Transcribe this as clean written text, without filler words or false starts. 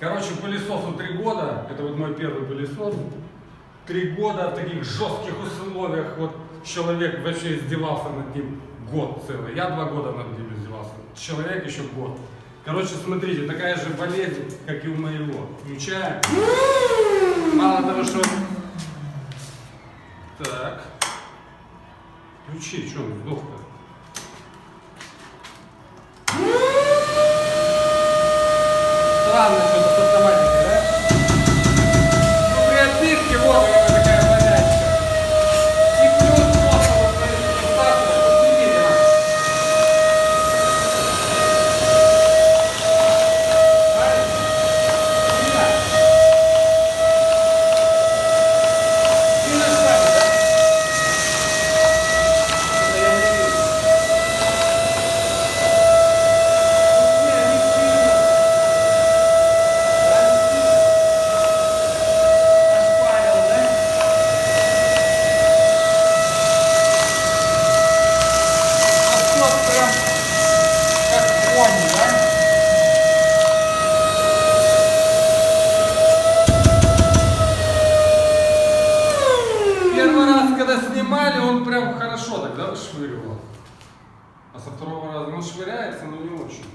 Короче, пылесосу 3 года. Это вот мой первый пылесос. 3 года в таких жестких условиях. Вот человек вообще издевался над ним год целый. Я 2 года над ним издевался. Человек еще год. Короче, смотрите, такая же болезнь, как и у моего. Включаем. Мало того, что... Так. Включи, что он сдох-то? Странно что-то с автоматикой, да? Ну, при отбивке вот она такая вонячая. И плюс просто вот смотрите, фиксация, посмотрите на. Когда снимали, он прям хорошо тогда вышвыривал. А со второго раза он швыряется, но не очень.